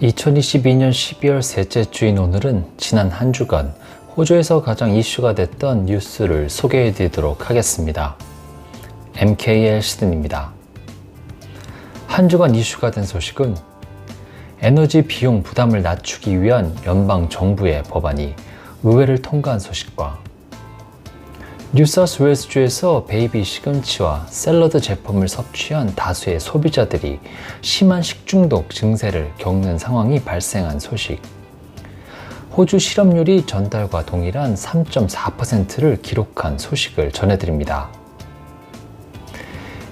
2022년 12월 셋째 주인 오늘은 지난 한 주간 호주에서 가장 이슈가 됐던 뉴스를 소개해 드리도록 하겠습니다. MKL 시드니입니다. 한 주간 이슈가 된 소식은 에너지 비용 부담을 낮추기 위한 연방 정부의 법안이 의회를 통과한 소식과 뉴사우스웨일스주에서 베이비 시금치와 샐러드 제품을 섭취한 다수의 소비자들이 심한 식중독 증세를 겪는 상황이 발생한 소식, 호주 실업률이 전달과 동일한 3.4%를 기록한 소식을 전해드립니다.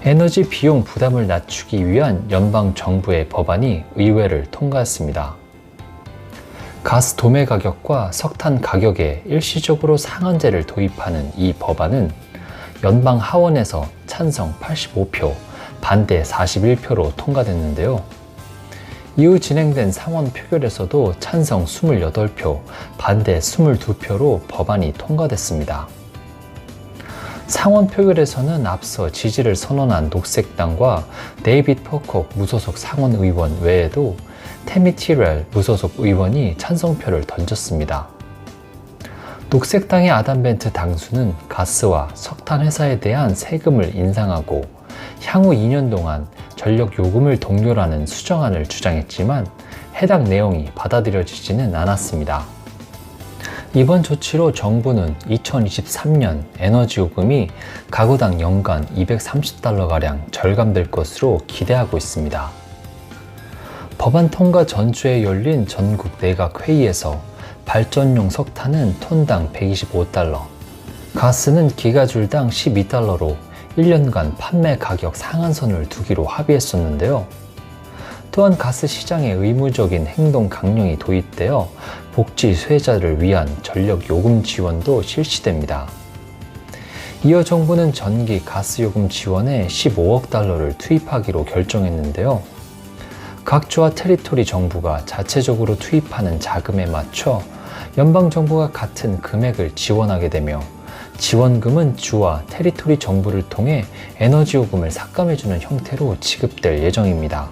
에너지 비용 부담을 낮추기 위한 연방 정부의 법안이 의회를 통과했습니다. 가스 도매 가격과 석탄 가격에 일시적으로 상한제를 도입하는 이 법안은 연방 하원에서 찬성 85표, 반대 41표로 통과됐는데요. 이후 진행된 상원 표결에서도 찬성 28표, 반대 22표로 법안이 통과됐습니다. 상원 표결에서는 앞서 지지를 선언한 녹색당과 데이빗 포콕 무소속 상원 의원 외에도 태미 티렐 무소속 의원이 찬성표를 던졌습니다. 녹색당의 아담 벤트 당수는 가스와 석탄 회사에 대한 세금을 인상하고 향후 2년 동안 전력 요금을 동결하는 수정안을 주장했지만 해당 내용이 받아들여지지는 않았습니다. 이번 조치로 정부는 2023년 에너지 요금이 가구당 연간 $230가량 절감될 것으로 기대하고 있습니다. 법안 통과 전주에 열린 전국 내각 회의에서 발전용 석탄은 톤당 $125, 가스는 기가줄당 $12로 1년간 판매 가격 상한선을 두기로 합의했었는데요. 또한 가스 시장에 의무적인 행동 강령이 도입되어 복지 수혜자를 위한 전력 요금 지원도 실시됩니다. 이어 정부는 전기 가스 요금 지원에 $15억 투입하기로 결정했는데요. 각 주와 테리토리 정부가 자체적으로 투입하는 자금에 맞춰 연방정부가 같은 금액을 지원하게 되며 지원금은 주와 테리토리 정부를 통해 에너지 요금을 삭감해주는 형태로 지급될 예정입니다.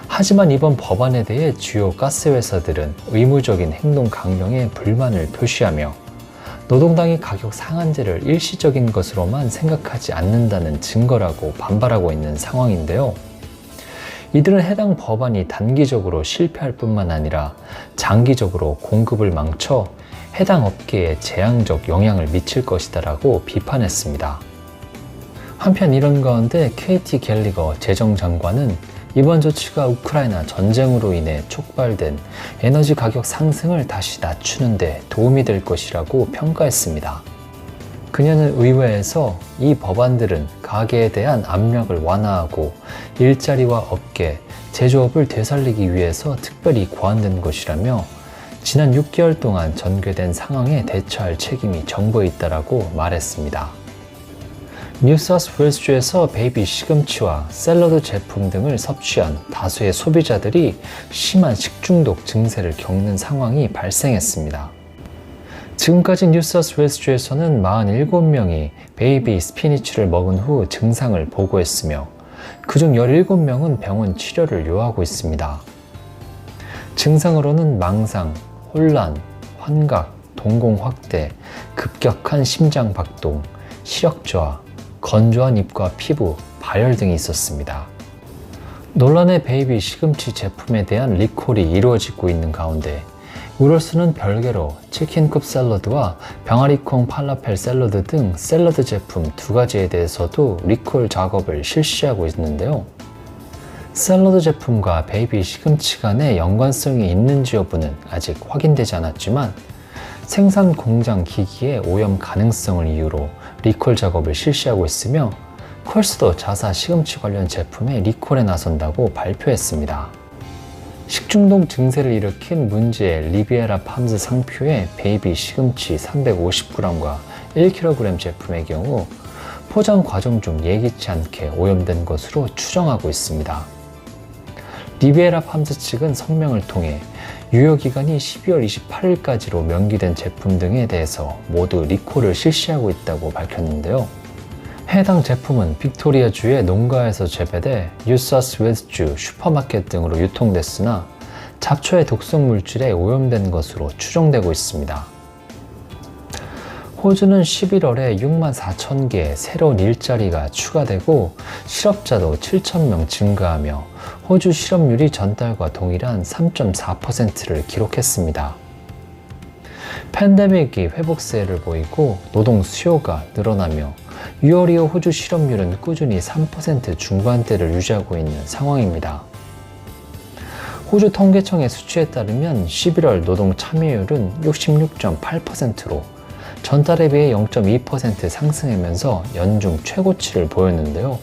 하지만 이번 법안에 대해 주요 가스회사들은 의무적인 행동 강령에 불만을 표시하며 노동당이 가격 상한제를 일시적인 것으로만 생각하지 않는다는 증거라고 반발하고 있는 상황인데요. 이들은 해당 법안이 단기적으로 실패할 뿐만 아니라 장기적으로 공급을 망쳐 해당 업계에 재앙적 영향을 미칠 것이다라고 비판했습니다. 한편 이런 가운데 KT 갤리거 재정장관은 이번 조치가 우크라이나 전쟁으로 인해 촉발된 에너지 가격 상승을 다시 낮추는 데 도움이 될 것이라고 평가했습니다. 그녀는 의회에서 이 법안들은 가계에 대한 압력을 완화하고 일자리와 업계, 제조업을 되살리기 위해서 특별히 고안된 것이라며 지난 6개월 동안 전개된 상황에 대처할 책임이 정부에 있다라고 말했습니다. 뉴사우스웨일스주에서 베이비 시금치와 샐러드 제품 등을 섭취한 다수의 소비자들이 심한 식중독 증세를 겪는 상황이 발생했습니다. 지금까지 뉴사우스웨일스주에서는 47명이 베이비 스피니치를 먹은 후 증상을 보고했으며 그중 17명은 병원 치료를 요하고 있습니다. 증상으로는 망상, 혼란, 환각, 동공 확대, 급격한 심장 박동, 시력 저하, 건조한 입과 피부, 발열 등이 있었습니다. 논란의 베이비 시금치 제품에 대한 리콜이 이루어지고 있는 가운데 우럴스는 별개로 치킨굽 샐러드와 병아리콩 팔라펠 샐러드 등 샐러드 제품 2가지에 대해서도 리콜 작업을 실시하고 있는데요. 샐러드 제품과 베이비 시금치 간의 연관성이 있는지 여부는 아직 확인되지 않았지만 생산 공장 기기의 오염 가능성을 이유로 리콜 작업을 실시하고 있으며 콜스도 자사 시금치 관련 제품의 리콜에 나선다고 발표했습니다. 식중독 증세를 일으킨 문제의 리비에라 팜즈 상표의 베이비 시금치 350g과 1kg 제품의 경우 포장 과정 중 예기치 않게 오염된 것으로 추정하고 있습니다. 리비에라 팜즈 측은 성명을 통해 유효기간이 12월 28일까지로 명기된 제품 등에 대해서 모두 리콜을 실시하고 있다고 밝혔는데요. 해당 제품은 빅토리아주의 농가에서 재배돼 뉴사우스웨일스주 슈퍼마켓 등으로 유통됐으나 잡초의 독성 물질에 오염된 것으로 추정되고 있습니다. 호주는 11월에 64,000개의 새로운 일자리가 추가되고 실업자도 7,000명 증가하며 호주 실업률이 전달과 동일한 3.4%를 기록했습니다. 팬데믹이 회복세를 보이고 노동 수요가 늘어나며 6월 이후 호주 실업률은 꾸준히 3% 중반대를 유지하고 있는 상황입니다. 호주 통계청의 수치에 따르면 11월 노동 참여율은 66.8%로 전달에 비해 0.2% 상승하면서 연중 최고치를 보였는데요.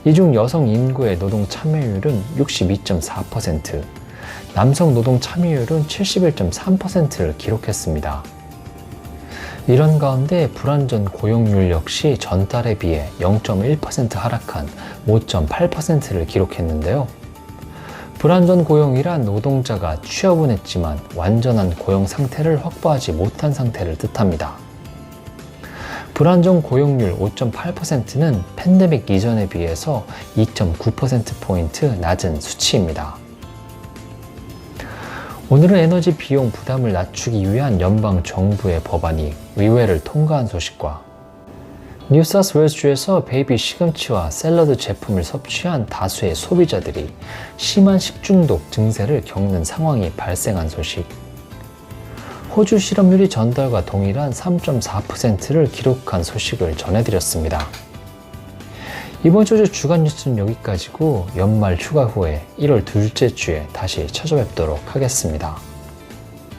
이 중 여성 인구의 노동 참여율은 62.4%, 남성 노동 참여율은 71.3%를 기록했습니다. 이런 가운데 불안전 고용률 역시 전달에 비해 0.1% 하락한 5.8%를 기록했는데요. 불안전 고용이란 노동자가 취업은 했지만 완전한 고용 상태를 확보하지 못한 상태를 뜻합니다. 불안정 고용률 5.8%는 팬데믹 이전에 비해서 2.9%포인트 낮은 수치입니다. 오늘은 에너지 비용 부담을 낮추기 위한 연방 정부의 법안이 의회를 통과한 소식과 뉴사우스웨일스주에서 베이비 시금치와 샐러드 제품을 섭취한 다수의 소비자들이 심한 식중독 증세를 겪는 상황이 발생한 소식, 호주 실업률이 전달과 동일한 3.4%를 기록한 소식을 전해드렸습니다. 이번 주 주간 뉴스는 여기까지고 연말 휴가 후에 1월 둘째 주에 다시 찾아뵙도록 하겠습니다.